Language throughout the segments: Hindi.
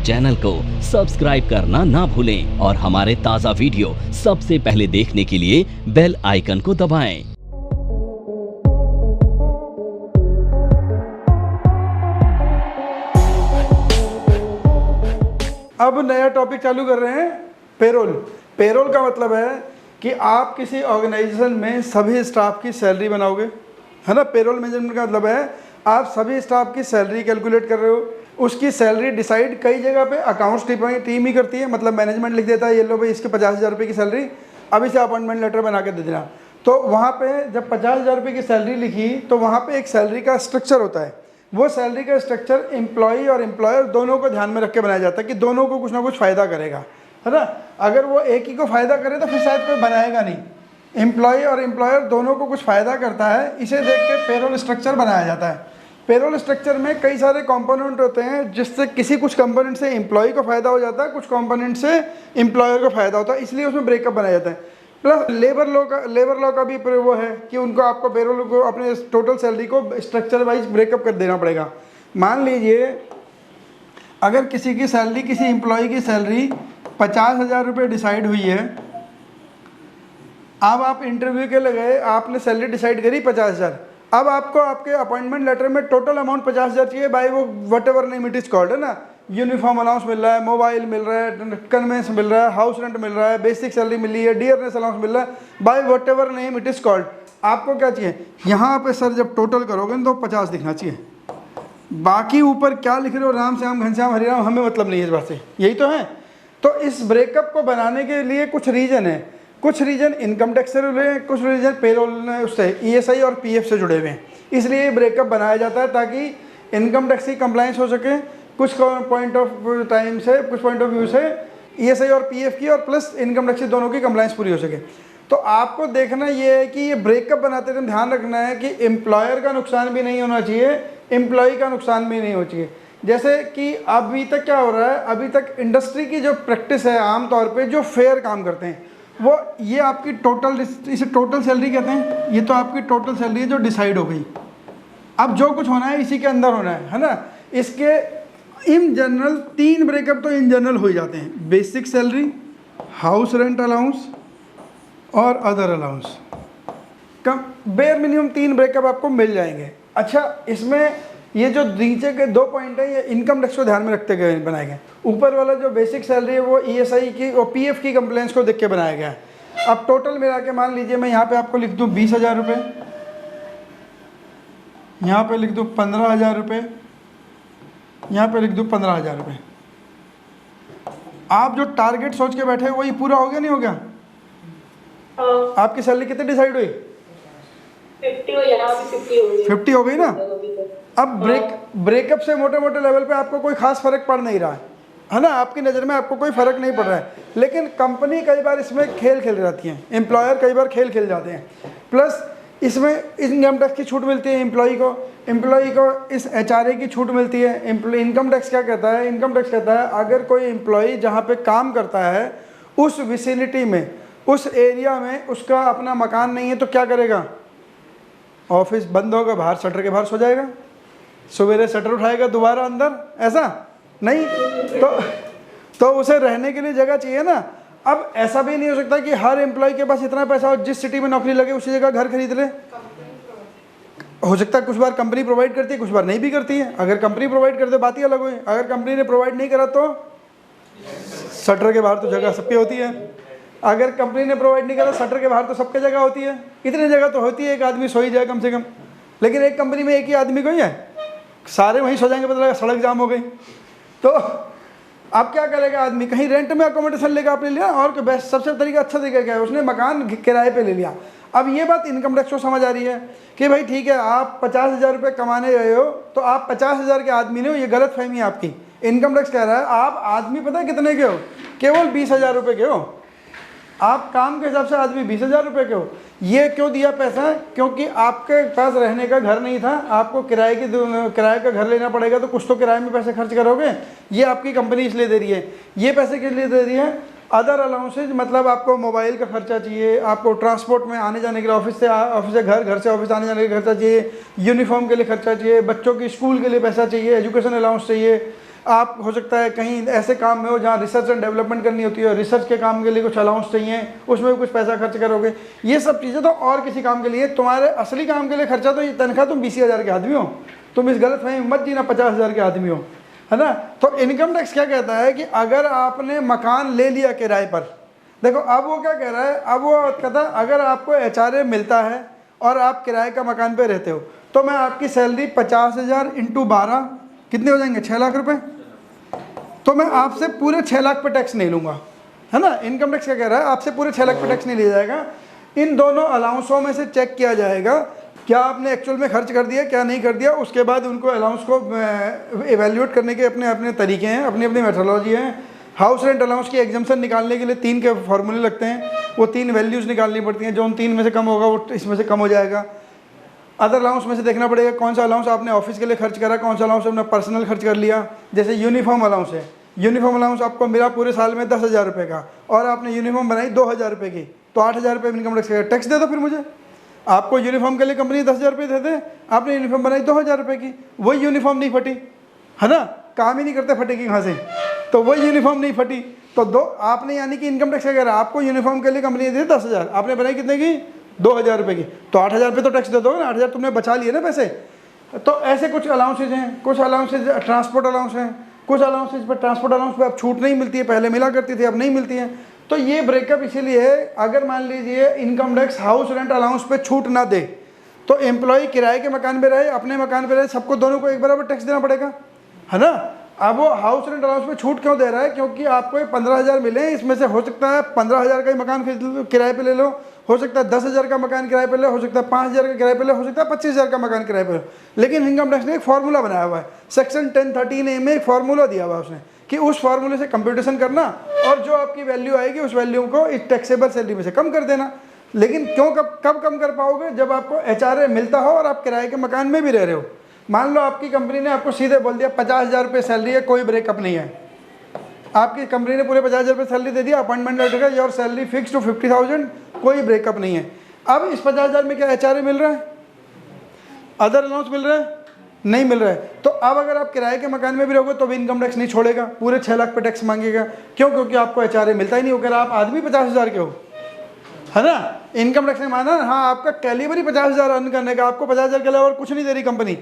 चैनल को सब्सक्राइब करना ना भूलें और हमारे ताज़ा वीडियो सबसे पहले देखने के लिए बेल आइकन को दबाएं। अब नया टॉपिक चालू कर रहे हैं, पेरोल। पेरोल का मतलब है कि आप किसी ऑर्गेनाइजेशन में सभी स्टाफ की सैलरी बनाओगे, है ना। पेरोल मैनेजमेंट का मतलब है आप सभी स्टाफ की सैलरी कैलकुलेट कर रहे हो। उसकी सैलरी डिसाइड कई जगह पे अकाउंट्स टीम ही करती है, मतलब मैनेजमेंट लिख देता है ये लो भाई इसके 50,000 रुपये की सैलरी, अब इसे अपॉइंटमेंट लेटर बना के दे देना। तो वहाँ पे जब 50,000 रुपये की सैलरी लिखी तो वहाँ पे एक सैलरी का स्ट्रक्चर होता है। वो सैलरी का स्ट्रक्चर एम्प्लॉई और एम्प्लॉयर दोनों को ध्यान में रख के बनाया जाता है कि दोनों को कुछ ना कुछ फ़ायदा करेगा, है ना। अगर वो एक ही को फ़ायदा करे तो फिर शायद कोई बनाएगा नहीं। एम्प्लॉई और एम्प्लॉयर दोनों को कुछ फ़ायदा करता है, इसे देख के पेरोल स्ट्रक्चर बनाया जाता है। पेरोल स्ट्रक्चर में कई सारे कंपोनेंट होते हैं जिससे किसी कुछ कंपोनेंट से एम्प्लॉय को फ़ायदा हो जाता है, कुछ कंपोनेंट से एम्प्लॉयर को फ़ायदा होता है, इसलिए उसमें ब्रेकअप बनाया जाता है। प्लस लेबर लॉ का भी वो है कि उनको आपको पेरोल को अपने टोटल सैलरी को स्ट्रक्चर वाइज ब्रेकअप कर देना पड़ेगा। मान लीजिए अगर किसी की सैलरी, किसी एम्प्लॉय की सैलरी 50,000 रुपये डिसाइड हुई है, अब आप इंटरव्यू के लिए गए, आपने सैलरी डिसाइड करी 50,000, अब आपको आपके अपॉइंटमेंट लेटर में टोटल अमाउंट 50,000 चाहिए बाई वो what ever name it is called, है ना। यूनिफॉर्म अलाउंस मिल रहा है, मोबाइल मिल रहा है, कन्वेंस मिल रहा है, हाउस रेंट मिल रहा है, बेसिक सैलरी मिली है, डियरनेस अलाउंस मिल रहा है, by what ever name it is called. आपको क्या चाहिए यहाँ पे सर, जब टोटल करोगे ना तो 50 दिखना चाहिए। बाकी ऊपर क्या लिख रहे हो, राम श्याम घनश्याम हरिराम, हमें मतलब नहीं है इस बात से, यही तो है। तो इस ब्रेकअप को बनाने के लिए कुछ रीज़न है, कुछ रीजन इनकम टैक्स से जुड़े हैं, कुछ रीजन पेरोल उससे ईएसआई और पीएफ से जुड़े हुए हैं। इसलिए ब्रेकअप बनाया जाता है ताकि इनकम टैक्स की कंप्लाइंस हो सके, कुछ पॉइंट ऑफ टाइम से, कुछ पॉइंट ऑफ व्यू से ईएसआई और पीएफ की और प्लस इनकम टैक्स की दोनों की कंप्लाइंस पूरी हो सके। तो आपको देखना ये है कि ये ब्रेकअप बनाते टाइम ध्यान रखना है कि एम्प्लॉयर का नुकसान भी नहीं होना चाहिए, एम्प्लॉय का नुकसान भी नहीं होना चाहिए। जैसे कि अभी तक क्या हो रहा है, अभी तक इंडस्ट्री की जो प्रैक्टिस है आमतौर पे, जो फेयर काम करते हैं वो, ये आपकी टोटल, इसे टोटल सैलरी कहते हैं, ये तो आपकी टोटल सैलरी है जो डिसाइड हो गई। अब जो कुछ होना है इसी के अंदर होना है ना। इसके इन जनरल 3 ब्रेकअप तो इन जनरल हो ही जाते हैं, basic salary, house rent allowance और अदर अलाउंस। कम बेयर मिनिमम 3 ब्रेकअप आपको मिल जाएंगे। अच्छा, इसमें ये जो नीचे के 2 पॉइंट है ये इनकम टैक्स को ध्यान में रखते गए बनाए गए। ऊपर वाला जो बेसिक सैलरी है वो ईएसआई की और पीएफ की कंप्लेंट्स को देख के बनाया गया है। अब टोटल मिला के मान लीजिए मैं यहाँ पे आपको लिख दूँ 20,000 रुपये, यहाँ पे लिख दूँ 15,000 रुपये, यहाँ पे लिख दूँ 15,000 रुपये। आप जो टारगेट सोच के बैठे वही पूरा हो गया नहीं हो गया? आपकी सैलरी कितनी डिसाइड हुई? 50 हो गई ना। अब ब्रेकअप से मोटे मोटे लेवल पे आपको कोई खास फर्क पड़ नहीं रहा है ना, आपकी नज़र में आपको कोई फ़र्क नहीं पड़ रहा है। लेकिन कंपनी कई बार इसमें खेल खेल जाती है, एम्प्लॉयर कई बार खेल खेल जाते हैं। प्लस इसमें इनकम टैक्स की छूट मिलती है एम्प्लॉय को इस एचआरए की छूट मिलती है। इनकम टैक्स क्या कहता है? इनकम टैक्स कहता है अगर कोई एम्प्लॉय जहाँ पे काम करता है उस विसिनिटी में, उस एरिया में उसका अपना मकान नहीं है तो क्या करेगा? ऑफिस बंद होगा, बाहर शटर के बाहर सो जाएगा, सवेरे शटर उठाएगा दोबारा अंदर, ऐसा नहीं। तो उसे रहने के लिए जगह चाहिए ना। अब ऐसा भी नहीं हो सकता कि हर एम्प्लॉय के पास इतना पैसा हो, जिस सिटी में नौकरी लगे उसी जगह घर खरीद ले। हो सकता है कुछ बार कंपनी प्रोवाइड करती है, कुछ बार नहीं भी करती है। अगर कंपनी प्रोवाइड करते बात ही अलग हुई, अगर कंपनी ने प्रोवाइड नहीं करा तो शटर के बाहर तो जगह सबकी होती है। अगर कंपनी ने प्रोवाइड नहीं करा शटर के बाहर तो सबके जगह होती है। इतनी जगह तो होती है एक आदमी सो ही जाए कम से कम। लेकिन एक कंपनी में एक ही आदमी को ही है, सारे वहीं सो जाएंगे, पता लगा सड़क जाम हो गई तो अब क्या करेगा आदमी? कहीं रेंट में अकोमोडेशन लेगा आपने लिया, और बेस्ट सबसे तरीका अच्छा तरीका क्या है? उसने मकान किराए पे ले लिया। अब ये बात इनकम टैक्स को समझ आ रही है कि भाई ठीक है, आप 50,000 रुपये कमाने गए हो तो आप 50,000 के आदमी ने हो, ये गलत फहमी है आपकी। इनकम टैक्स कह रहा है आप आदमी पता है कितने के हो? केवल 20,000 रुपये के हो। आप काम के हिसाब से आदमी 20,000 रुपये के हो। ये क्यों दिया पैसा? क्योंकि आपके पास रहने का घर नहीं था, आपको किराए का घर लेना पड़ेगा, तो कुछ तो किराए में पैसे खर्च करोगे। ये आपकी कंपनी इसलिए दे रही है। ये पैसे किस लिए दे रही है? अदर अलाउंसेज, मतलब आपको मोबाइल का खर्चा चाहिए, आपको ट्रांसपोर्ट में आने जाने के लिए, ऑफिस से घर, घर से ऑफिस आने जाने के लिए खर्चा चाहिए, यूनिफॉर्म के लिए खर्चा चाहिए, बच्चों की स्कूल के लिए पैसा चाहिए, एजुकेशन अलाउंस चाहिए, आप हो सकता है कहीं ऐसे काम में हो जहाँ रिसर्च एंड डेवलपमेंट करनी होती है, रिसर्च के काम के लिए कुछ अलाउंस चाहिए, उसमें भी कुछ पैसा खर्च करोगे। ये सब चीज़ें तो और किसी काम के लिए, तुम्हारे असली काम के लिए खर्चा तो ये तनख्वाह, तुम 20,000 के आदमी हो, तुम इस गलत फहमी मत जीना 50,000 के आदमी हो, है ना। तो इनकम टैक्स क्या कहता है कि अगर आपने मकान ले लिया किराए पर, देखो अब वो क्या कह रहा है, अब वो कहता है अगर आपको HRA मिलता है और आप किराए का मकान पे रहते हो तो मैं आपकी सैलरी 50,000 इंटू 12 कितने हो जाएंगे, 6 लाख रुपए, तो मैं आपसे पूरे 6 लाख पे टैक्स नहीं लूँगा, है ना। इनकम टैक्स क्या कह रहा है, आपसे पूरे 6 लाख पे टैक्स नहीं लिया जाएगा। इन दोनों अलाउंसों में से चेक किया जाएगा क्या आपने एक्चुअल में खर्च कर दिया क्या नहीं कर दिया, उसके बाद उनको अलाउंस को एवेल्यूएट करने के अपने अपने तरीके हैं, अपनी अपनी मेथोडोलॉजी है। हाउस रेंट अलाउंस की एग्जम्पशन निकालने के लिए 3 के फॉर्मूले लगते हैं, वो 3 वैल्यूज़ निकालनी पड़ती हैं, जो उन 3 में से कम होगा वो इसमें से कम हो जाएगा। अदर अलाउंस में से देखना पड़ेगा कौन सा अलाउंस आपने ऑफिस के लिए खर्च करा, कौन सा अलाउंस आपने पर्सनल खर्च कर लिया। जैसे यूनिफॉर्म अलाउंस है, यूनिफॉर्म अलाउंस आपको मिला पूरे साल में 10,000 रुपये का और आपने यूनिफॉर्म बनाई 2,000 रुपये की, तो 8,000 रुपये इनकम टैक्स दे दो। फिर मुझे आपको यूनिफॉर्म के लिए कंपनी 10,000 रुपये दे दे, आपने यूनिफॉर्म बनाई 2,000 रुपये की, वही यूनिफॉर्म नहीं फटी, है ना, काम ही नहीं करते फटेगी कहाँ से, तो वही यूनिफॉर्म नहीं फटी, तो दो आपने, यानी कि इनकम टैक्स क्या, आपको यूनिफॉर्म के लिए कंपनी दी 10,000, आपने बनाई कितने की 2,000 रुपये की, तो 8,000 रुपये तो टैक्स दे दो ना, 8,000 तुमने बचा लिए ना पैसे। तो ऐसे कुछ अलाउंसेज हैं, कुछ अलाउंसेज ट्रांसपोर्ट अलाउंस हैं, कुछ अलाउंसेज पर ट्रांसपोर्ट अलाउंस पर अब छूट नहीं मिलती है, पहले मिला करती थी अब नहीं मिलती है। तो ये ब्रेकअप इसीलिए है, अगर मान लीजिए income tax house rent allowance पे छूट ना दे तो एम्प्लॉय किराए के मकान पे रहे, अपने मकान पे रहे, सबको दोनों को एक बराबर टैक्स देना पड़ेगा, है ना। अब वो हाउस रेंट अलाउंस पे छूट क्यों दे रहा है, क्योंकि आपको 15,000 मिले, इसमें से हो सकता है 15,000 का ही मकान किराए पे ले लो, हो सकता है 10,000 का मकान किराए पे ले, हो सकता है 5,000 का किराए पे ले, हो सकता है 25,000 का मकान किराए पे ले। लेकिन इनकम टैक्स ने एक फार्मूला बनाया हुआ है, सेक्शन 1013A में एक फार्मूला दिया हुआ है उसने कि उस फार्मूले से कंप्यूटेशन करना और जो आपकी वैल्यू आएगी उस वैल्यू को इस टैक्सेबल सैलरी में से कम कर देना। लेकिन क्यों कब कम कर पाओगे, जब आपको HRA मिलता हो और आप किराए के मकान में भी रह रहे हो। मान लो आपकी कंपनी ने आपको सीधे बोल दिया 50,000 रुपये सैलरी है, कोई ब्रेकअप नहीं है, आपकी कंपनी ने पूरे 50,000 रुपये सैलरी दे दिया, अपॉइंटमेंट लेटर का योर सैलरी फिक्स टू 50,000, कोई ब्रेकअप नहीं है। अब इस 50,000 में क्या HRA मिल रहा है, अदर अलाउंस मिल रहा है, नहीं मिल रहा है। तो अब अगर आप किराए के मकान में भी रहोगे तो भी इनकम टैक्स नहीं छोड़ेगा, पूरे 6 लाख पे टैक्स मांगेगा। क्यों, क्योंकि आपको HRA मिलता ही नहीं होकर आप आदमी 50,000 के हो, है ना। इनकम टैक्स ने माना हाँ आपका कैलिबर ही 50,000 अर्न करने का, आपको 50,000 के अलावा और कुछ नहीं दे रही कंपनी।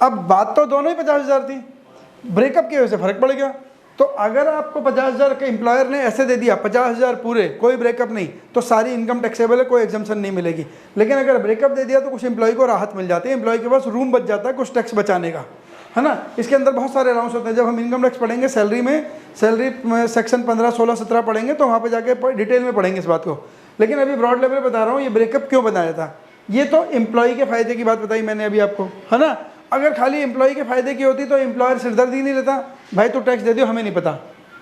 अब बात तो दोनों ही 50,000 थी, ब्रेकअप की वजह से फर्क पड़ गया। तो अगर आपको 50,000 के एम्प्लॉयर ने ऐसे दे दिया 50,000 पूरे, कोई ब्रेकअप नहीं, तो सारी इनकम टैक्सेबल है, कोई एग्जम्पशन नहीं मिलेगी। लेकिन अगर ब्रेकअप दे दिया तो कुछ एम्प्लॉय को राहत मिल जाती है, एम्प्लॉय के पास रूम बच जाता है कुछ टैक्स बचाने का, है ना। इसके अंदर बहुत सारे अलाउंस होते हैं। जब हम इनकम टैक्स पढ़ेंगे सैलरी में सेक्शन 15, 16, 17 पढ़ेंगे तो वहाँ पर जाके डिटेल में पढ़ेंगे इस बात को। लेकिन अभी ब्रॉड लेवल बता रहा हूँ, ये ब्रेकअप क्यों बनाया था। ये तो एम्प्लॉय के फ़ायदे की बात बताई मैंने अभी आपको, है ना। अगर खाली एम्प्लॉय के फ़ायदे की होती तो एम्प्लॉयर सिरदर्दी नहीं लेता, भाई तो टैक्स दे दियो, हमें नहीं पता,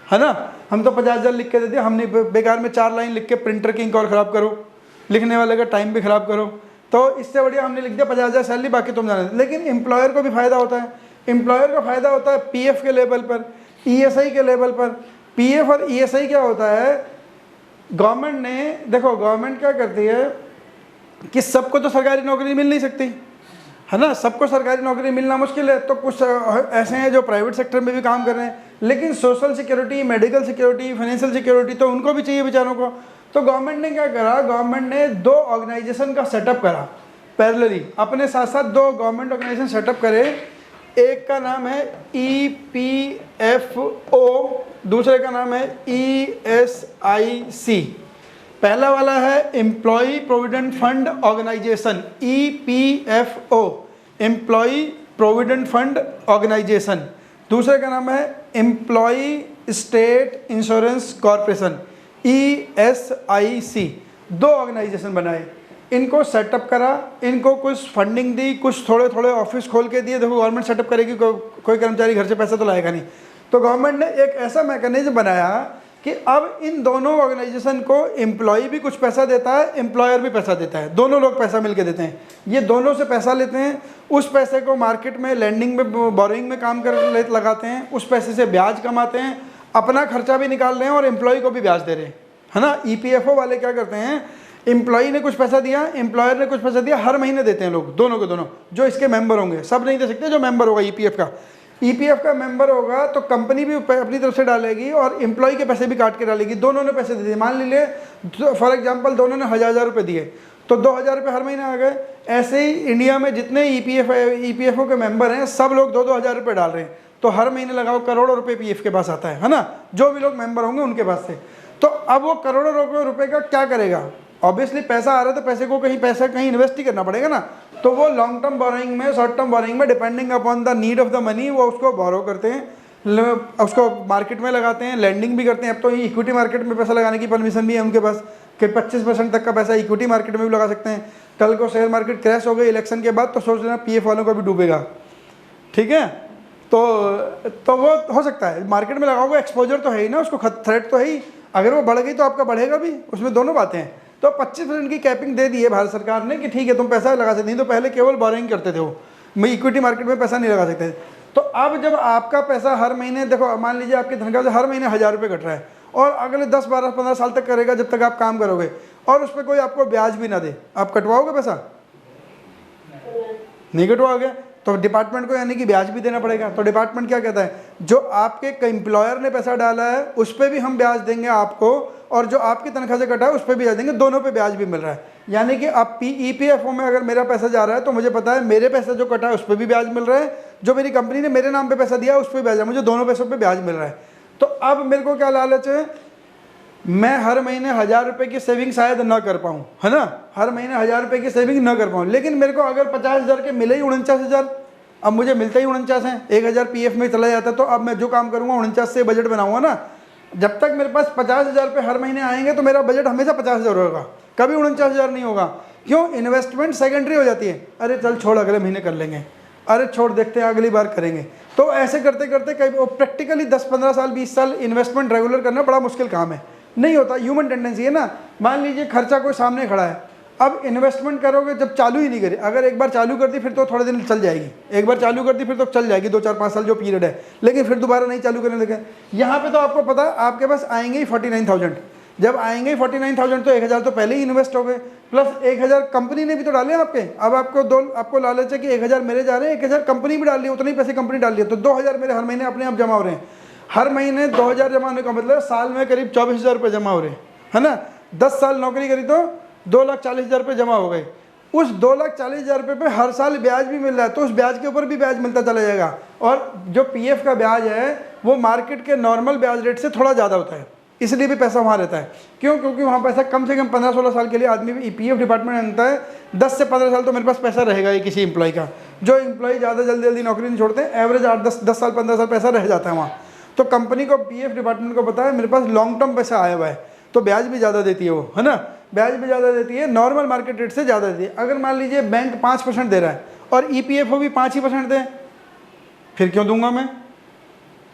है ना, हम तो 50,000 लिख के दे दिया, हमने बेकार में 4 लाइन लिख के प्रिंटर की इंक और ख़राब करो, लिखने वाले का टाइम भी ख़राब करो, तो इससे बढ़िया हमने लिख दिया 50,000 सैलरी, बाकी तुम जाने। लेकिन एम्प्लॉयर को भी फ़ायदा होता है, एम्प्लॉयर का फ़ायदा होता है PF के लेवल पर, ESI के लेवल पर। PF और ESI क्या होता है, गवर्नमेंट ने, देखो गवर्नमेंट क्या करती है कि सबको तो सरकारी नौकरी मिल नहीं सकती, है ना, सबको सरकारी नौकरी मिलना मुश्किल है। तो कुछ ऐसे हैं जो प्राइवेट सेक्टर में भी काम कर रहे हैं, लेकिन social security, medical security, financial security तो उनको भी चाहिए बेचारों को। तो गवर्नमेंट ने क्या करा, गवर्नमेंट ने 2 ऑर्गेनाइजेशन का सेटअप करा पैरेलली, अपने साथ साथ 2 गवर्नमेंट ऑर्गेनाइजेशन सेटअप करे। एक का नाम है EPFO, दूसरे का नाम है ESIC। पहला वाला है employ provident fund organisation, EPFO, employ provident fund organisation. दूसरे का नाम है employ state insurance corporation, ESIC। 2 organisation बनाए, इनको सेटअप करा, इनको कुछ फंडिंग दी, कुछ थोड़े थोड़े ऑफिस खोल के दिए। देखो गवर्नमेंट सेटअप करेगी, कोई कर्मचारी घर से पैसा तो लाएगा नहीं, तो गवर्नमेंट ने एक ऐसा मैकेनिज्म बनाया कि अब इन दोनों ऑर्गेनाइजेशन को एम्प्लॉय भी कुछ पैसा देता है, एम्प्लॉयर भी पैसा देता है, दोनों लोग पैसा मिलके देते हैं। ये दोनों से पैसा लेते हैं, उस पैसे को मार्केट में लैंडिंग में, बोरोइंग में काम कर लगाते हैं, उस पैसे से ब्याज कमाते हैं, अपना खर्चा भी निकाल रहे हैं और एम्प्लॉय को भी ब्याज दे रहे हैं, है ना। EPFO वाले क्या करते हैं, एम्प्लॉय ने कुछ पैसा दिया, एम्प्लॉयर ने कुछ पैसा दिया, हर महीने देते हैं लोग, दोनों के दोनों, जो इसके मेंबर होंगे, सब नहीं दे सकते जो मेंबर होगा EPF का। ईपीएफ का मेंबर होगा तो कंपनी भी अपनी तरफ से डालेगी और एम्प्लॉय के पैसे भी काट के डालेगी, दोनों ने पैसे दे दिए। मान लीजिए फॉर एग्जांपल दोनों ने 1000 रुपये दिए तो 2000 रुपये हर महीने आ गए। ऐसे ही इंडिया में जितने ईपीएफओ के मेंबर हैं सब लोग 2-2 हज़ार रुपये डाल रहे हैं, तो हर महीने लगाओ करोड़ों रुपये पीएफ के पास आता है ना, जो भी लोग मेंबर होंगे उनके पास से। तो अब वो करोड़ों रुपये का क्या करेगा? ऑब्वियसली पैसा आ रहा है तो पैसे को कहीं इन्वेस्ट ही करना पड़ेगा ना। तो वो लॉन्ग टर्म बोरोइंग में, शॉर्ट टर्म बोरोइंग में, depending upon the need of the money, वो उसको बोरो करते हैं, उसको मार्केट में लगाते हैं, लैंडिंग भी करते हैं। अब तो इक्विटी मार्केट में पैसा लगाने की परमिशन भी है उनके पास कि 25% तक का पैसा इक्विटी मार्केट में भी लगा सकते हैं। कल को शेयर मार्केट क्रैश हो गई इलेक्शन के बाद तो सोच लेना पीएफ वालों का भी डूबेगा, ठीक है। तो वो हो सकता है, मार्केट में लगाओगे एक्सपोजर तो है ही ना, उसको थ्रेट तो है ही, अगर वो बढ़ गई तो आपका बढ़ेगा भी, उसमें दोनों बातें हैं। तो 25% की कैपिंग दे दी है भारत सरकार ने कि ठीक है तुम पैसा लगा सकते, नहीं तो पहले केवल बोरोइंग करते थे, वो मैं इक्विटी मार्केट में पैसा नहीं लगा सकते। तो अब जब आपका पैसा हर महीने, देखो मान लीजिए आपकी तनख्वाह से हर महीने 1000 रुपये कट रहा है और अगले 10, 12, 15 साल तक करेगा जब तक आप काम करोगे, और उस पर कोई आपको ब्याज भी ना दे, आप कटवाओगे पैसा? नहीं कटवाओगे तो डिपार्टमेंट को यानी कि ब्याज भी देना पड़ेगा। तो डिपार्टमेंट क्या कहता है, जो आपके एम्प्लॉयर ने पैसा डाला है उस पर भी हम ब्याज देंगे आपको, और जो आपकी तनख्वाह से कटा है उस पर भी ब्याज देंगे, दोनों पे ब्याज भी मिल रहा है। यानी कि अब ईपीएफओ में अगर मेरा पैसा जा रहा है तो मुझे पता है मेरे पैसा जो कटा है उस पर भी ब्याज मिल रहा है, जो मेरी कंपनी ने मेरे नाम पे पैसा दिया उस पर ब्याज है, मुझे दोनों पैसों पे ब्याज मिल रहा है। तो अब मेरे को क्या लालच है, मैं हर महीने 1000 रुपये की सेविंग शायद ना कर पाऊँ, है ना, हर महीने 1000 रुपये की सेविंग ना कर पाऊँ, लेकिन मेरे को अगर 50,000 के मिले ही 49,000, अब मुझे मिलते ही 49 हैं, 1000 पीएफ में चला जाता है, तो अब मैं जो काम करूँगा 49 से बजट बनाऊंगा ना। जब तक मेरे पास 50,000 रुपये हर महीने आएंगे तो मेरा बजट हमेशा 50,000 होगा, कभी 49,000 नहीं होगा। क्यों? इन्वेस्टमेंट सेकेंडरी हो जाती है, अरे चल छोड़ अगले महीने कर लेंगे, अरे छोड़ देखते हैं अगली बार करेंगे। तो ऐसे करते करते कई प्रैक्टिकली 10-15 साल 20 साल इन्वेस्टमेंट रेगुलर करना बड़ा मुश्किल काम है, नहीं होता, ह्यूमन टेंडेंसी है ना। मान लीजिए खर्चा कोई सामने खड़ा है, अब इन्वेस्टमेंट करोगे जब चालू ही नहीं करी, अगर एक बार चालू कर दी फिर तो थोड़े दिन चल जाएगी, एक बार चालू कर दी फिर तो चल जाएगी 2-4-5 साल जो पीरियड है, लेकिन फिर दोबारा नहीं चालू करने लगे। यहाँ पे तो आपको पता है आपके पास आएंगे ही 49,000, जब आएंगे ही 49,000 तो 1,000 तो पहले ही इन्वेस्ट हो गए, प्लस 1,000 कंपनी ने भी तो डाले आपके। अब आपको लालच है कि 1,000 मेरे जा रहे हैं, 1,000 कंपनी भी डाल रही है, उतने ही पैसे कंपनी डाल रही है, तो 2,000 मेरे हर महीने अपने आप जमा हो रहे हैं। हर महीने 2,000 जमा होने का मतलब साल में करीब 24,000 रुपये जमा हो रहे हैं, है ना। 10 साल नौकरी करी तो 2,40,000 रुपये जमा हो गए। उस 2,40,000 रुपये पे हर साल ब्याज भी मिल रहा है, तो उस ब्याज के ऊपर भी ब्याज मिलता चला जाएगा। और जो पीएफ का ब्याज है वो मार्केट के नॉर्मल ब्याज रेट से थोड़ा ज़्यादा होता है, इसलिए भी पैसा वहाँ रहता है। क्यों? क्योंकि वहाँ पैसा कम से कम 15-16 साल के लिए आदमी पीएफ डिपार्टमेंट में आता है। 10 से 15 साल तो मेरे पास पैसा रहेगा ही किसी एम्प्लॉय का। जो एम्प्लॉय ज़्यादा जल्दी नौकरी नहीं छोड़ते, एवरेज 8-10 साल 15 साल पैसा रह जाता है वहाँ। तो कंपनी को, पीएफ डिपार्टमेंट को पता है मेरे पास लॉन्ग टर्म पैसा आया हुआ है, तो ब्याज भी ज़्यादा देती है वो, है ना, ब्याज भी ज़्यादा देती है, नॉर्मल मार्केट रेट से ज़्यादा देती है। अगर मान लीजिए बैंक 5% दे रहा है और ईपीएफओ भी 5% दे, फिर क्यों दूंगा मैं?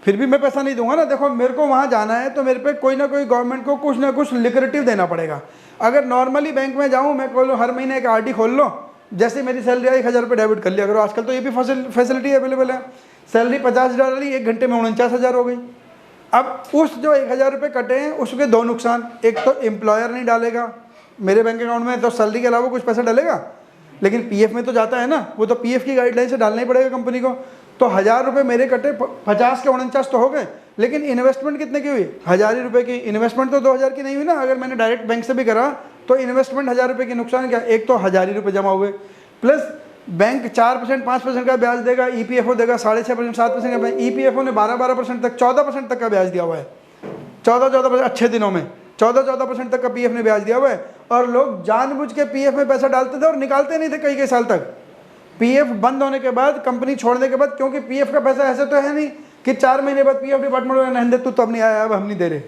फिर भी मैं पैसा नहीं दूंगा ना। देखो मेरे को वहाँ जाना है तो मेरे पे कोई ना कोई गवर्नमेंट को कुछ ना कुछ लिक्विडिटी देना पड़ेगा। अगर नॉर्मली बैंक में जाऊँ, मैं बोलूँ हर महीने एक आरडी खोल लो, जैसे मेरी सैलरी आई 1,000 रुपये डेबिट कर लिया करो। आजकल तो ये भी फैसिलिटी अवेलेबल है, सैलरी 50 डाली, 1 घंटे में 49,000 हो गई। अब उस जो 1,000 रुपये कटे हैं उसके दो नुकसान, एक तो एम्प्लॉयर नहीं डालेगा मेरे बैंक अकाउंट में, तो सैलरी के अलावा कुछ पैसा डालेगा, लेकिन पीएफ में तो जाता है ना, वो तो पीएफ की गाइडलाइन से डालना ही पड़ेगा कंपनी को। तो 1,000 रुपये मेरे कटे, 50 के 49 तो हो गए, लेकिन इन्वेस्टमेंट कितने की हुई? 1,000 रुपये की। इन्वेस्टमेंट तो 2,000 की नहीं हुई ना। अगर मैंने डायरेक्ट बैंक से भी करा तो इन्वेस्टमेंट 1,000 रुपये की नुकसान क्या? एक तो 1,000 ही रुपये जमा हुए, प्लस बैंक 4% 5% का ब्याज देगा, ईपीएफओ देगा 6.5% 7% का। ईपीएफओ ने 12% तक 14% तक का ब्याज दिया हुआ है, 14% अच्छे दिनों में 14% तक का पीएफ ने ब्याज दिया हुआ है। और लोग जानबूझ के पीएफ में पैसा डालते थे और निकालते नहीं थे कई साल तक। पीएफ बंद होने के बाद, कंपनी छोड़ने के बाद, क्योंकि पीएफ का पैसा ऐसे तो है नहीं कि 4 महीने बाद पीएफ डिपार्टमेंट में नहीं दे, तू तब नहीं आया अब हम नहीं दे रहे,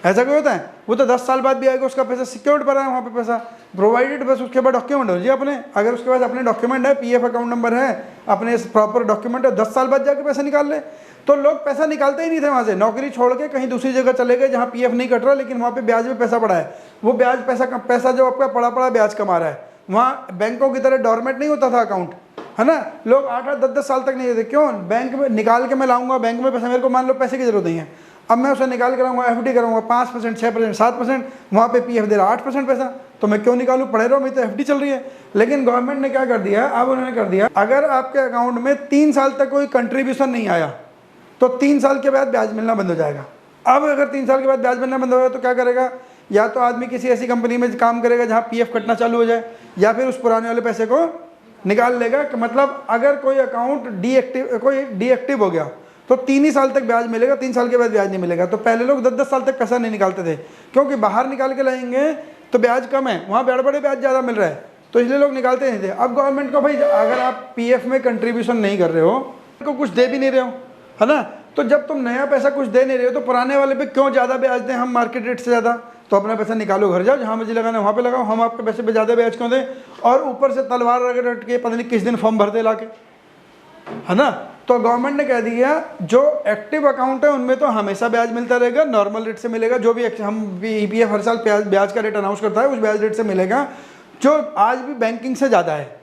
ऐसा कोई होता है? वो तो 10 साल बाद भी आएगा, उसका पैसा सिक्योर्ड पड़ा है वहाँ पे पैसा प्रोवाइडेड, बस उसके बाद डॉक्यूमेंट हो जी अपने। अगर उसके पास अपने डॉक्यूमेंट है, पीएफ अकाउंट नंबर है, अपने प्रॉपर डॉक्यूमेंट है, 10 साल बाद जाके पैसा निकाल ले। तो लोग पैसा निकालते ही नहीं थे वहाँ से, नौकरी छोड़ के कहीं दूसरी जगह चले गए जहाँ पीएफ नहीं कट रहा, लेकिन वहाँ पे ब्याज में पैसा पड़ा है। वो ब्याज पैसा जो आपका पड़ा ब्याज कमा रहा है, वहाँ बैंकों की तरह डॉर्मेंट नहीं होता था अकाउंट, है ना। लोग 8-8 10-10 साल तक नहीं देते। क्यों? बैंक में निकाल के मैं लाऊंगा बैंक में पैसा, मेरे को मान लो पैसे की जरूरत नहीं है, अब मैं उसे निकाल कराऊंगा, एफडी कराऊंगा 5%, 6%, 7%, वहाँ पे पीएफ दे रहा 8% पैसा, तो मैं क्यों निकालूं, पढ़े रहो, मेरी तो एफडी चल रही है। लेकिन गवर्नमेंट ने क्या कर दिया, अब उन्होंने कर दिया अगर आपके अकाउंट में 3 साल तक कोई कंट्रीब्यूशन नहीं आया तो 3 साल के बाद ब्याज मिलना बंद हो जाएगा। अब अगर 3 साल के बाद ब्याज मिलना बंद हो जाए तो क्या करेगा, या तो आदमी किसी ऐसी कंपनी में काम करेगा जहाँ पीएफ कटना चालू हो जाए, या फिर उस पुराने वाले पैसे को निकाल लेगा। कि मतलब अगर कोई अकाउंट डीएक्टिव हो गया तो 3 ही साल तक ब्याज मिलेगा, 3 साल के बाद ब्याज नहीं मिलेगा। तो पहले लोग 10-10 साल तक पैसा नहीं निकालते थे, क्योंकि बाहर निकाल के लाएंगे तो ब्याज कम है, वहाँ बड़े ब्याज ज़्यादा मिल रहा है, तो इसलिए लोग निकालते नहीं थे। अब गवर्नमेंट को भाई अगर आप पीएफ में कंट्रीब्यूशन नहीं कर रहे हो, को कुछ दे भी नहीं रहे हो, है ना, तो जब तुम नया पैसा कुछ दे नहीं रहे हो तो पुराने वाले पे क्यों ज़्यादा ब्याज दें हम मार्केट रेट से ज़्यादा। तो अपना पैसा निकालो, घर जाओ, जहाँ मर्जी लगाना वहाँ पे लगाओ, हम आपके पैसे पे ज़्यादा ब्याज क्यों दें, और ऊपर से तलवार रट के पता नहीं किस दिन फॉर्म भरते ला के, है ना। तो गवर्नमेंट ने कह दिया जो एक्टिव अकाउंट है उनमें तो हमेशा ब्याज मिलता रहेगा, नॉर्मल रेट से मिलेगा, जो भी हम ईपीएफ हर साल ब्याज का रेट अनाउंस करता है उस ब्याज रेट से मिलेगा, जो आज भी बैंकिंग से ज़्यादा है।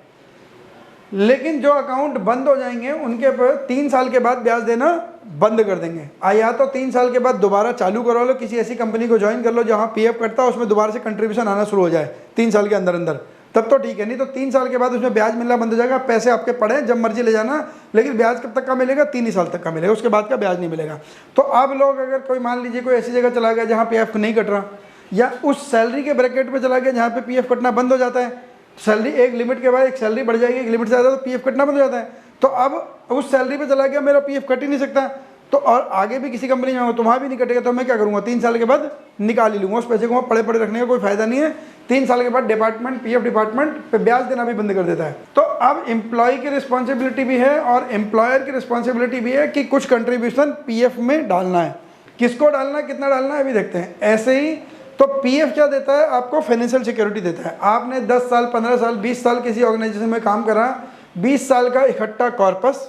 लेकिन जो अकाउंट बंद हो जाएंगे उनके पर 3 साल के बाद ब्याज देना बंद कर देंगे। या तो 3 साल के बाद दोबारा चालू करा लो, किसी ऐसी कंपनी को ज्वाइन कर लो जहाँ पीएफ कटता है, उसमें दोबारा से कंट्रीब्यूशन आना शुरू हो जाए 3 साल के अंदर अंदर, तब तो ठीक है, नहीं तो 3 साल के बाद उसमें ब्याज मिलना बंद हो जाएगा। पैसे आपके पड़े जब मर्जी ले जाना, लेकिन ब्याज कब तक का मिलेगा, 3 ही साल तक का मिलेगा, उसके बाद का ब्याज नहीं मिलेगा। तो अब लोग अगर कोई मान लीजिए कोई ऐसी जगह चला गया जहाँ पीएफ नहीं कट रहा, या उस सैलरी के ब्रैकेट पे चला गया जहाँ पे पीएफ कटना बंद हो जाता है, सैलरी एक लिमिट के बाद एक सैलरी बढ़ जाएगी, एक लिमिट से ज़्यादा तो पीएफ कटना बंद हो जाता है। तो अब उस सैलरी पे चला गया, मेरा पीएफ कट ही नहीं सकता, तो और आगे भी किसी कंपनी में हो तो वहाँ भी नहीं कटेगा, तो मैं क्या करूँगा, 3 साल के बाद निकाल ही लूँगा उस पैसे को, वहाँ पड़े रखने का कोई फायदा नहीं है। 3 साल के बाद पीएफ डिपार्टमेंट पे ब्याज देना भी बंद कर देता है। तो अब एम्प्लॉय की रिस्पॉन्सिबिलिटी भी है और एम्प्लॉयर की रिस्पॉन्सिबिलिटी भी है कि कुछ कंट्रीब्यूशन पीएफ में डालना है। किसको डालना है, कितना डालना है, अभी देखते हैं। ऐसे ही तो पीएफ क्या देता है आपको, फाइनेंशियल सिक्योरिटी देता है। आपने 10 साल, 15 साल, 20 साल किसी ऑर्गेनाइजेशन में काम करा, 20 साल का इकट्ठा कॉर्पस,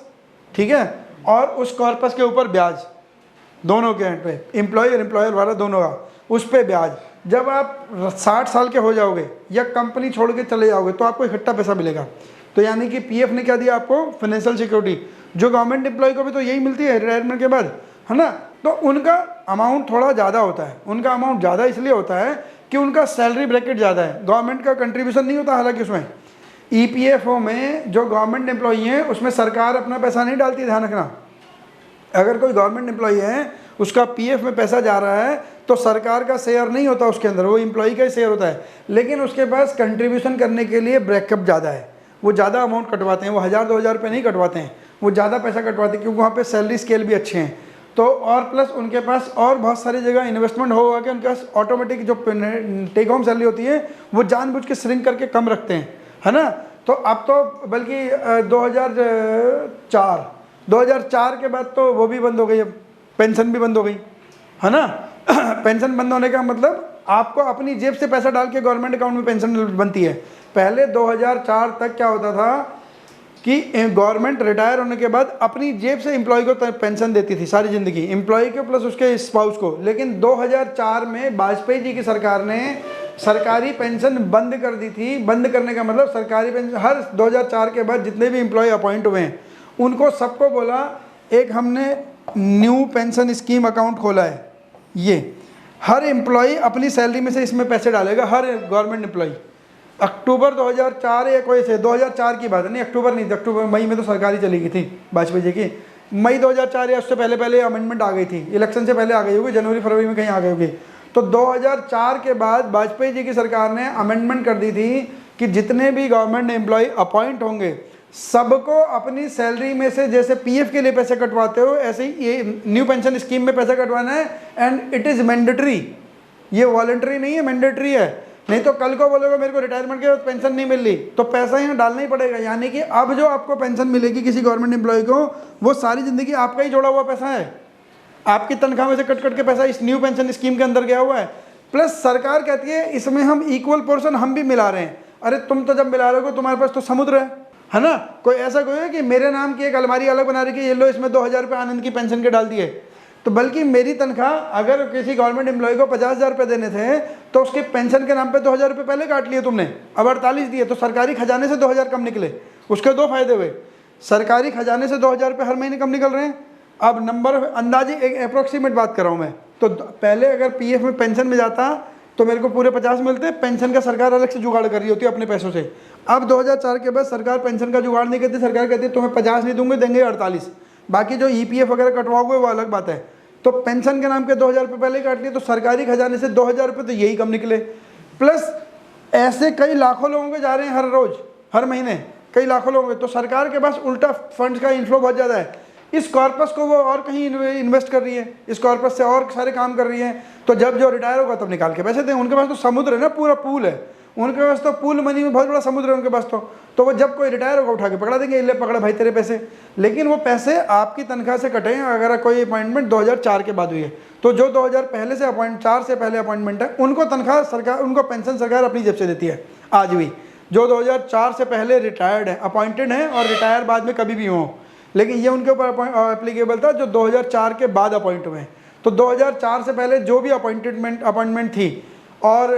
ठीक है, और उस कॉर्पस के ऊपर ब्याज दोनों के एंड पे, एम्प्लॉय और एम्प्लॉयर वाला दोनों का, उस पे ब्याज। जब आप 60 साल के हो जाओगे या कंपनी छोड़ के चले जाओगे तो आपको इकट्ठा पैसा मिलेगा। तो यानी कि पीएफ ने क्या दिया आपको, फाइनेंशियल सिक्योरिटी, जो गवर्नमेंट एम्प्लॉय को भी तो यही मिलती है रिटायरमेंट के बाद, है ना। तो उनका अमाउंट थोड़ा ज़्यादा होता है, उनका अमाउंट ज़्यादा इसलिए होता है कि उनका सैलरी ब्रैकेट ज़्यादा है, गवर्नमेंट का कंट्रीब्यूशन नहीं होता। हालांकि उसमें ईपीएफओ में जो गवर्नमेंट एम्प्लॉई हैं उसमें सरकार अपना पैसा नहीं डालती, ध्यान रखना। अगर कोई गवर्नमेंट एम्प्लॉई है उसका पीएफ में पैसा जा रहा है तो सरकार का शेयर नहीं होता उसके अंदर, वो एम्प्लॉई का ही शेयर होता है, लेकिन उसके पास कंट्रीब्यूशन करने के लिए ब्रेकअप ज़्यादा है, वो ज़्यादा अमाउंट कटवाते हैं, वो 1000-2000 रुपये नहीं कटवाते हैं, वो ज़्यादा पैसा कटवाते हैं क्योंकि वहाँ पे सैलरी स्केल भी अच्छे हैं। तो और प्लस उनके पास और बहुत सारी जगह इन्वेस्टमेंट होगा कि उनके पास ऑटोमेटिक जो टेक होम सैलरी होती है वो जानबूझ के श्रिंक करके कम रखते हैं, है ना। तो अब तो बल्कि 2004 के बाद तो वो भी बंद हो गई, अब पेंशन भी बंद हो गई, है ना। पेंशन बंद होने का मतलब आपको अपनी जेब से पैसा डाल के गवर्नमेंट अकाउंट में पेंशन बनती है। पहले 2004 तक क्या होता था कि गवर्नमेंट रिटायर होने के बाद अपनी जेब से एम्प्लॉय को पेंशन देती थी सारी ज़िंदगी, एम्प्लॉय को प्लस उसके स्पाउस को। लेकिन 2004 में वाजपेयी जी की सरकार ने सरकारी पेंशन बंद कर दी थी। बंद करने का मतलब सरकारी पेंशन हर 2004 के बाद जितने भी एम्प्लॉय अपॉइंट हुए हैं उनको सबको बोला, एक हमने न्यू पेंशन स्कीम अकाउंट खोला है, ये हर एम्प्लॉय अपनी सैलरी में से इसमें पैसे डालेगा, हर गवर्नमेंट एम्प्लॉय। अक्टूबर 2004 या कोई से 2004 की बात है, नहीं अक्टूबर नहीं, अक्टूबर मई में तो सरकारी चली गई थी वाजपेयी जी की, मई 2004 या उससे पहले अमेंडमेंट आ गई थी, इलेक्शन से पहले आ गई होगी, जनवरी फरवरी में कहीं आ गई होगी। तो 2004 के बाद वाजपेयी जी की सरकार ने अमेंडमेंट कर दी थी कि जितने भी गवर्नमेंट एम्प्लॉय अपॉइंट होंगे सबको अपनी सैलरी में से, जैसे पीएफ के लिए पैसे कटवाते हो ऐसे ही ये न्यू पेंशन स्कीम में पैसा कटवाना है। एंड इट इज़ मैंडेटरी, ये वॉलंटरी नहीं है, मैंडेटरी है। नहीं तो कल को बोलोगे मेरे को रिटायरमेंट के बाद पेंशन नहीं मिल रही तो पैसा यहाँ डालना ही पड़ेगा। यानी कि अब जो आपको पेंशन मिलेगी किसी गवर्नमेंट एम्प्लॉय को, वो सारी ज़िंदगी आपका ही जोड़ा हुआ पैसा है, आपकी तनख्वाह में से कट कट के पैसा इस न्यू पेंशन स्कीम के अंदर गया हुआ है। प्लस सरकार कहती है इसमें हम इक्वल पोर्शन हम भी मिला रहे हैं। अरे तुम तो जब मिला रहे हो तुम्हारे पास तो समुद्र है ना। कोई ऐसा कोई है कि मेरे नाम की एक अलमारी अलग बना रही है, ये लो इसमें 2000 रुपये आनंद की पेंशन के डाल दिए। तो बल्कि मेरी तनख्वाह अगर किसी गवर्नमेंट एम्प्लॉय को 50,000 रुपये देने थे तो उसके पेंशन के नाम पे 2000 रुपये पहले काट लिए तुमने, अब 48 दिए, तो सरकारी खजाने से 2000 कम निकले। उसके दो फायदे हुए, सरकारी खजाने से 2000 रुपये हर महीने कम निकल रहे हैं, अब नंबर अंदाजी एक अप्रोक्सीमेट बात कर रहा हूँ मैं, तो पहले अगर पीएफ में पेंशन में जाता तो मेरे को पूरे 50 मिलते, पेंशन का सरकार अलग से जुगाड़ कर रही होती है अपने पैसों से। अब 2004 के बाद सरकार पेंशन का जुगाड़ नहीं करती, सरकार कहती है तुम्हें 50 नहीं दूंगे, देंगे 48, बाकी जो ईपीएफ वगैरह कटवाओगे वो अलग बात है। तो पेंशन के नाम के 2000 रुपये पहले काट लिए, तो सरकारी खजाने से 2000 रुपये तो यही कम निकले। प्लस ऐसे कई लाखों लोगों के जा रहे हैं हर रोज हर महीने, कई लाखों लोग, तो सरकार के पास उल्टा फंड्स का इन्फ्लो बहुत ज़्यादा है। इस कॉर्पस को वो और कहीं इन्वेस्ट कर रही है, इस कॉर्पस से और सारे काम कर रही है। तो जब जो रिटायर होगा तब निकाल के पैसे दें। उनके पास तो समुद्र है ना, पूरा पूल है उनके पास, तो पूल मनी में बहुत बड़ा समुद्र है उनके पास। तो वो जब कोई रिटायर होगा उठा के पकड़ा देंगे, ले पकड़ा भाई तेरे पैसे। लेकिन वो पैसे आपकी तनख्वाह से कटे अगर कोई अपॉइंटमेंट 2004 के बाद हुई है। तो जो 2000 पहले से 4 से पहले अपॉइंटमेंट है उनको तनख्वाह सरकार, उनको पेंशन सरकार अपनी जेब से देती है आज भी। जो 2004 से पहले रिटायर्ड है, अपॉइंटेड है और रिटायर बाद में कभी भी हो, लेकिन ये उनके ऊपर एप्लीकेबल था जो 2004 के बाद अपॉइंट हुए हैं। तो 2004 से पहले जो भी अपॉइंटमेंट थी और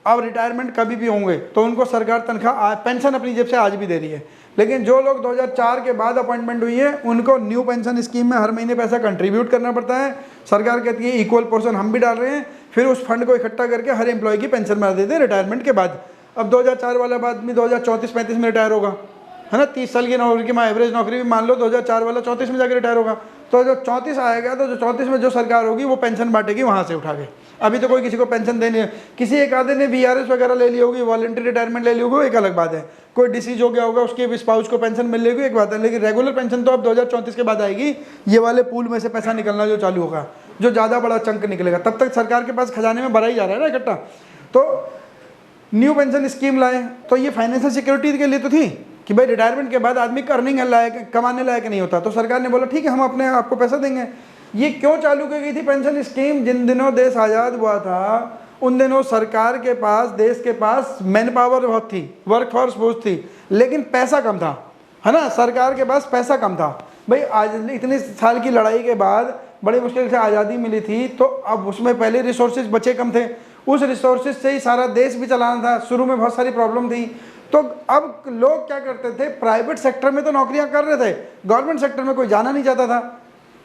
अब रिटायरमेंट कभी भी होंगे तो उनको सरकार तनख्वाह पेंशन अपनी जेब से आज भी दे रही है। लेकिन जो लोग 2004 के बाद अपॉइंटमेंट हुई है उनको न्यू पेंशन स्कीम में हर महीने पैसा कंट्रीब्यूट करना पड़ता है। सरकार कहती है इक्वल पोर्शन हम भी डाल रहे हैं, फिर उस फंड को इकट्ठा करके हर एम्प्लॉय की पेंशन बना देते हैं रिटायरमेंट के बाद। अब 2004 वाला आदमी 2034-35 में रिटायर होगा, है ना। 30 साल की नौकरी की एवरेज नौकरी भी मान लो, 2004 वाला 34 में जाकर रिटायर होगा। तो जो 34 आएगा तो जो 34 में जो सरकार होगी वो पेंशन बांटेगी वहाँ से उठा के। अभी तो कोई किसी को पेंशन देनी है, किसी एक आधे ने वीआरएस वगैरह ले ली होगी, वॉलंटरी रिटायरमेंट ले ली होगी, एक अलग बात है। कोई डिसीज हो गया होगा उसके स्पाउस को पेंशन मिल लेगी, एक बात है। लेकिन रेगुलर पेंशन तो अब 2034 के बाद आएगी। ये वाले पूल में से पैसा निकलना जो चालू होगा, जो ज़्यादा बड़ा चंक निकलेगा, तब तक सरकार के पास खजाने में भरा ही जा रहा है ना इकट्ठा। तो न्यू पेंशन स्कीम लाए तो ये फाइनेंशियल सिक्योरिटी के लिए तो थी कि भाई रिटायरमेंट के बाद आदमी अर्निंग लायक, कमाने लायक नहीं होता, तो सरकार ने बोला ठीक है हम अपने आपको पैसा देंगे। ये क्यों चालू की गई थी पेंशन स्कीम? जिन दिनों देश आज़ाद हुआ था उन दिनों सरकार के पास, देश के पास मैन पावर बहुत थी, वर्क फोर्स बहुत थी, लेकिन पैसा कम था, है ना। सरकार के पास पैसा कम था। भाई आज इतने साल की लड़ाई के बाद बड़ी मुश्किल से आज़ादी मिली थी, तो अब उसमें पहले रिसोर्सेज बचे कम थे, उस रिसोर्सेज से ही सारा देश भी चलाना था। शुरू में बहुत सारी प्रॉब्लम थी। तो अब लोग क्या करते थे, प्राइवेट सेक्टर में तो नौकरियां कर रहे थे, गवर्नमेंट सेक्टर में कोई जाना नहीं चाहता था।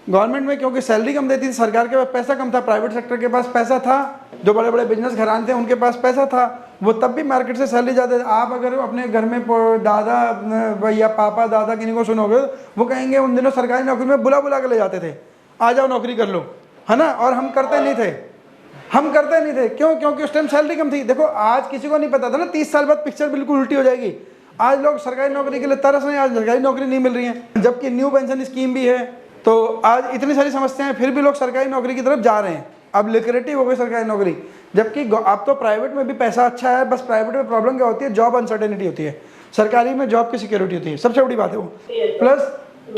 गवर्नमेंट में क्योंकि सैलरी कम देती थी, सरकार के पास पैसा कम था, प्राइवेट सेक्टर के पास पैसा था, जो बड़े बड़े बिजनेस घराने थे उनके पास पैसा था, वो तब भी मार्केट से सैलरी ज़्यादा। आप अगर अपने घर में दादा या पापा दादा किन्हीं को सुनोगे वो कहेंगे उन दिनों सरकारी नौकरी में बुला बुला के ले जाते थे, आ जाओ नौकरी कर लो, है ना। और हम करते नहीं थे, क्यों? क्योंकि उस टाइम सैलरी कम थी। देखो आज किसी को नहीं पता था ना 30 साल बाद पिक्चर बिल्कुल उल्टी हो जाएगी। आज लोग सरकारी नौकरी के लिए तरस रहे हैं, आज सरकारी नौकरी नहीं मिल रही है, जबकि न्यू पेंशन स्कीम भी है। तो आज इतनी सारी समस्याएं हैं, फिर भी लोग सरकारी नौकरी की तरफ जा रहे हैं। अब लिक्रेटिव हो गई सरकारी नौकरी, जबकि अब तो प्राइवेट में भी पैसा अच्छा है। बस प्राइवेट में प्रॉब्लम क्या होती है, जॉब अनसर्टेनिटी होती है, सरकारी में जॉब की सिक्योरिटी होती है, सबसे बड़ी बात है वो। प्लस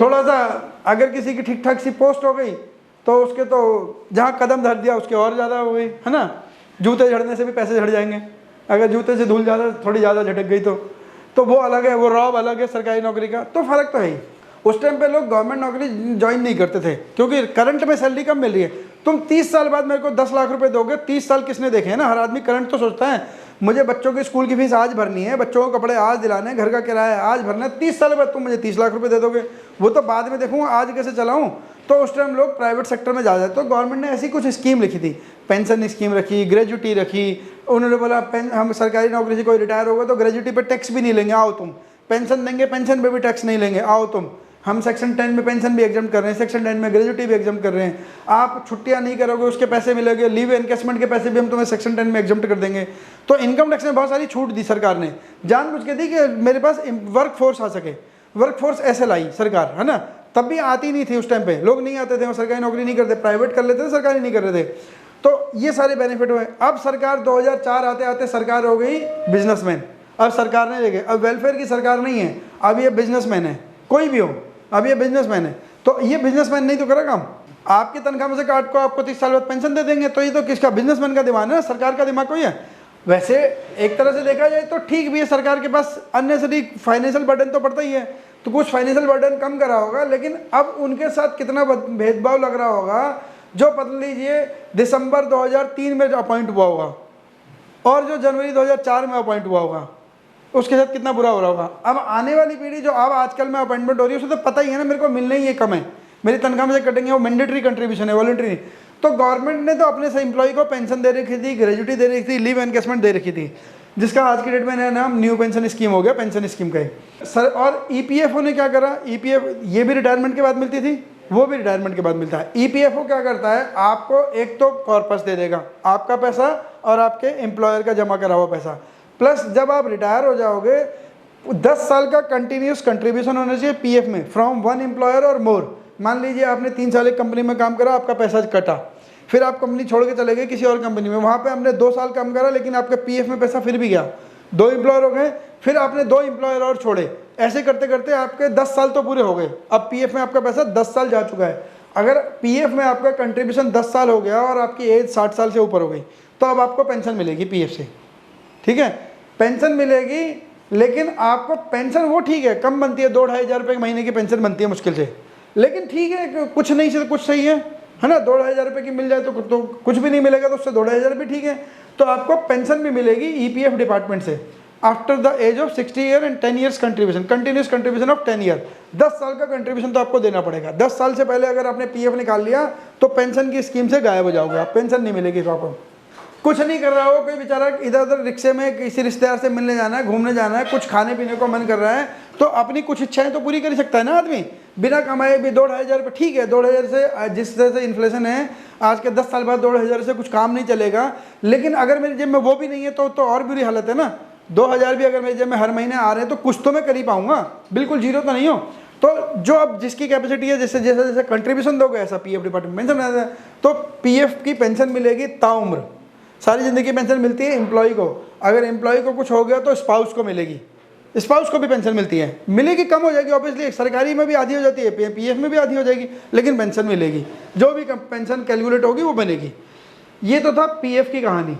थोड़ा सा अगर किसी की ठीक ठाक सी पोस्ट हो गई तो उसके तो जहाँ कदम धर दिया उसके और ज़्यादा हो गई, है ना। जूते झड़ने से भी पैसे झड़ जाएंगे, अगर जूते से धूल ज़्यादा थोड़ी ज़्यादा झटक गई तो वो अलग है, वो रॉब अलग है सरकारी नौकरी का। तो फ़र्क तो है ही। उस टाइम पे लोग गवर्नमेंट नौकरी ज्वाइन नहीं करते थे क्योंकि करंट में सैलरी कम मिल रही है। तुम 30 साल बाद मेरे को 10 लाख रुपए दोगे, 30 साल किसने देखे हैं ना। हर आदमी करंट तो सोचता है, मुझे बच्चों की स्कूल की फीस आज भरनी है, बच्चों को कपड़े आज दिलाने, घर का किराया आज भरना है। 30 साल बाद तुम मुझे 30 लाख रुपए दे दोगे, वो तो बाद में देखूंगा, आज कैसे चलाऊं। तो उस टाइम लोग प्राइवेट सेक्टर में जा जाते। तो गवर्नमेंट ने ऐसी कुछ स्कीम लिखी थी, पेंशन स्कीम रखी, ग्रेजुटी रखी। उन्होंने बोला हम सरकारी नौकरी से कोई रिटायर होगा तो ग्रेजुटी पे टैक्स भी नहीं लेंगे, आओ तुम। पेंशन देंगे, पेंशन पे भी टैक्स नहीं लेंगे, आओ तुम। हम सेक्शन 10 में पेंशन भी एग्जाम कर रहे हैं, सेक्शन 10 में ग्रेजुटी भी एग्जाम कर रहे हैं। आप छुट्टियां नहीं करोगे उसके पैसे मिलेंगे, लीव एनकेसमेंट के पैसे भी हम तुम्हें सेक्शन 10 में एग्जाम कर देंगे। तो इनकम टैक्स में बहुत सारी छूट दी सरकार ने, जानबूझ के दी कि मेरे पास वर्क फोर्स आ सके। वर्क फोर्स ऐसे लाई सरकार, है ना। तब भी आती नहीं थी उस टाइम पे, लोग नहीं आते थे, वो सरकारी नौकरी नहीं करते, प्राइवेट कर लेते थे, सरकारी नहीं कर रहे थे। तो ये सारे बेनिफिट हुए। अब सरकार 2004 आते आते सरकार हो गई बिजनेसमैन। अब सरकार नहीं लेके, अब वेलफेयर की सरकार नहीं है, अब ये बिजनेसमैन है, कोई भी हो, अब ये बिजनेसमैन है। तो ये बिजनेसमैन नहीं तो करा काम, आपकी तनख्वाह में से काट को आपको 30 साल बाद पेंशन दे देंगे। तो ये तो किसका, बिजनेसमैन का दिमाग है, सरकार का दिमाग कोई है। वैसे एक तरह से देखा जाए तो ठीक भी है, सरकार के पास अननेसेसरी फाइनेंशियल बर्डन तो पड़ता ही है, तो कुछ फाइनेंशियल बर्डन कम करा होगा। लेकिन अब उनके साथ कितना भेदभाव लग रहा होगा, जो पता लीजिए दिसंबर 2003 में अपॉइंट हुआ होगा और जो जनवरी 2004 में अपॉइंट हुआ होगा, उसके साथ कितना बुरा हो रहा होगा। अब आने वाली पीढ़ी जो अब आजकल में अपॉइंटमेंट हो रही है उसे तो पता ही है ना, मेरे को मिलने ही ये कम है, मेरी तनख्वाह में से कटेंगे, वो मैंडेटरी कंट्रीब्यूशन है, वॉलंटरी नहीं। तो गवर्नमेंट ने तो अपने से एम्प्लॉय को पेंशन दे रखी थी, ग्रेजुटी दे रखी थी, लीव एनकेसमेंट दे रखी थी, जिसका आज की डेट में नया नाम न्यू पेंशन स्कीम हो गया, पेंशन स्कीम का ही सर। और ईपीएफओ ने क्या करा, ईपीएफ ये भी रिटायरमेंट के बाद मिलती थी, वो भी रिटायरमेंट के बाद मिलता है। ईपीएफओ क्या करता है, आपको एक तो कॉर्पस दे देगा, आपका पैसा और आपके एम्प्लॉयर का जमा करा हुआ पैसा, प्लस जब आप रिटायर हो जाओगे 10 साल का कंटिन्यूस कंट्रीब्यूशन होना चाहिए पीएफ में, फ्रॉम वन एम्प्लॉयर और मोर। मान लीजिए आपने 3 साल एक कंपनी में काम करा, आपका पैसा कटा, फिर आप कंपनी छोड़ के चले गए किसी और कंपनी में, वहाँ पे हमने 2 साल काम करा लेकिन आपके पीएफ में पैसा फिर भी गया, 2 एम्प्लॉयर हो गए, फिर आपने 2 एम्प्लॉयर और छोड़े, ऐसे करते करते आपके 10 साल तो पूरे हो गए। अब पीएफ में आपका पैसा 10 साल जा चुका है। अगर पीएफ में आपका कंट्रीब्यूशन 10 साल हो गया और आपकी एज 60 साल से ऊपर हो गई, तो अब आपको पेंशन मिलेगी पीएफ से, ठीक है, पेंशन मिलेगी। लेकिन आपको पेंशन वो ठीक है, कम बनती है, 2-2.5 हज़ार रुपये महीने की पेंशन बनती है मुश्किल से, लेकिन ठीक है, कुछ नहीं से कुछ सही है ना। 2-2.5 हज़ार रुपये की मिल जाए तो कुछ भी नहीं मिलेगा, तो उससे 2-2.5 हज़ार भी ठीक है। तो आपको पेंशन भी मिलेगी ईपीएफ डिपार्टमेंट से after the age of 60 year and 10 years contribution, continuous contribution of 10 year. 10 साल का कंट्रीब्यूशन तो आपको देना पड़ेगा। 10 साल से पहले अगर आपने पीएफ निकाल लिया तो पेंशन की स्कीम से गायब हो जाओगे आप, पेंशन नहीं मिलेगी आपको। कुछ नहीं कर रहा हो, कोई बेचारा इधर उधर रिक्शे में किसी रिश्तेदार से मिलने जाना है, घूमने जाना है, कुछ खाने पीने को मन कर रहा है, तो अपनी कुछ इच्छाएं तो पूरी कर ही सकता है ना आदमी, बिना कमाए भी। 2-2.5 हज़ार रुपये ठीक है, 2.5 हज़ार से जिस तरह से इन्फ्लेशन है आज के 10 साल बाद 2.5 हज़ार से कुछ काम नहीं चलेगा। लेकिन अगर मेरी जेब में वो भी नहीं है तो और बुरी हालत है ना। 2 हज़ार भी अगर मेरी जेब में हर महीने आ रहे हैं तो कुछ तो मैं कर ही पाऊंगा, बिल्कुल जीरो तो नहीं हो। तो जो अब जिसकी कैपेसिटी है, जैसे जैसे जैसे कंट्रीब्यूशन दोगे ऐसा पीएफ डिपार्टमेंट पेंशन बनाता है। तो पीएफ की पेंशन मिलेगी ताउम्र, सारी ज़िंदगी पेंशन मिलती है एम्प्लॉय को। अगर एम्प्लॉय को कुछ हो गया तो स्पाउस को मिलेगी, स्पाउस को भी पेंशन मिलती है, मिलेगी, कम हो जाएगी ऑब्वियसली, सरकारी में भी आधी हो जाती है, पीएफ में भी आधी हो जाएगी, लेकिन पेंशन मिलेगी, जो भी पेंशन कैलकुलेट होगी वो बनेगी। ये तो था पीएफ की कहानी।